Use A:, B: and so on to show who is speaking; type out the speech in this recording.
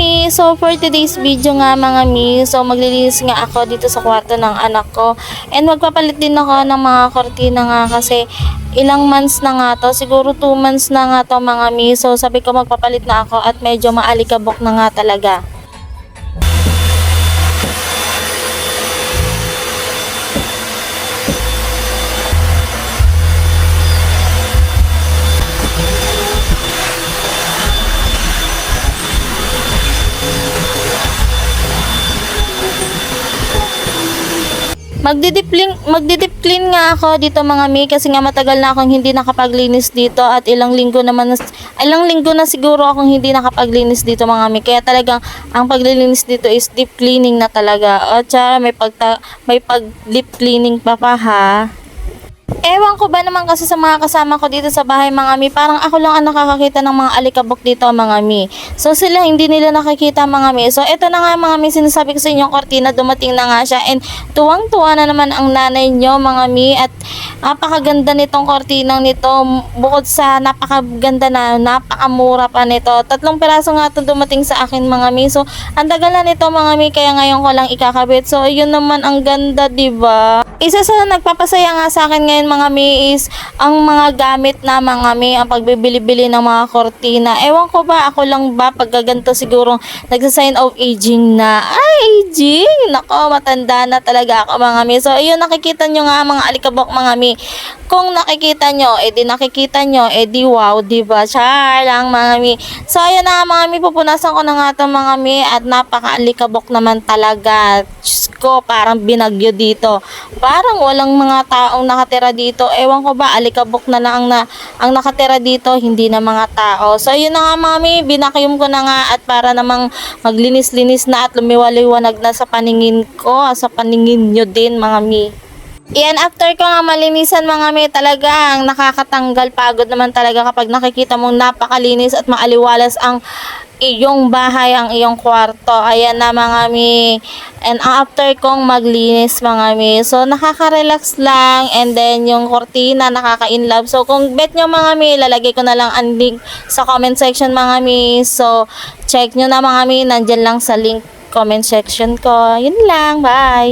A: mi, so for today's video nga mga mi, so maglilinis nga ako dito sa kwarto ng anak ko. And magpapalit din ako ng mga kortina nga kasi ilang months na nga to, siguro 2 months na nga to mga mi. So sabi ko magpapalit na ako at medyo maalikabok na nga talaga. Magdi-deep clean nga ako dito mga mi kasi nga matagal na akong hindi nakapaglinis dito at ilang linggo na siguro akong hindi nakapaglinis dito mga mi. Kaya talagang ang paglilinis dito is deep cleaning na talaga. O tsaka may pag deep cleaning pa ha. Ewan ko ba naman kasi sa mga kasama ko dito sa bahay mga mi, parang ako lang ang nakakakita ng mga alikabok dito mga mi. So sila hindi nila nakikita mga mi. So eto na nga mga mi, sinasabi ko sa inyong kortina, dumating na nga siya and tuwang-tuwa na naman ang nanay nyo mga mi at napakaganda nitong kortinang nito. Bukod sa napakaganda na, napakamura pa nito. 3 piraso nga itong dumating sa akin mga mi. So ang tagal na nito mga mi, kaya ngayon ko lang ikakabit. So yun naman ang ganda, diba? Isa sa nagpapasaya nga sa akin ngayon mga mi is ang mga gamit na mga mi, ang pagbibili-bili ng mga kortina. Ewan ko ba, ako lang ba pagkaganto siguro nagsasign of aging na. Ay, aging! Nako, matanda na talaga ako mga mi. So ayun, nakikita nyo nga mga alikabok mga mi. Kung nakikita nyo, edi wow, diba? Char lang mga mi. So ayun na mga mi, pupunasan ko na nga ito mga mi at napaka-alikabok naman talaga. Diyos ko, parang binagyo dito. Parang walang mga taong nakatira dito. Ewan ko ba, alikabok na lang ang nakatira dito, hindi na mga tao. So yun na nga mami, binakyum ko na nga at para namang maglinis-linis na at lumiwaliwanag na sa paningin ko, sa paningin nyo din mga mi. Yan, after ko nga malinisan mga mi, talagang nakakatanggal pagod naman talaga kapag nakikita mong napakalinis at maaliwalas ang iyong bahay, ang iyong kwarto. Ayan na mga mi. And after kong maglinis mga mi, so nakaka-relax lang and then yung kortina nakaka-inlove. So kung bet nyo mga mi, lalagay ko na lang ang link sa comment section mga mi. So check nyo na mga mi, nandyan lang sa link comment section ko. Yun lang, bye!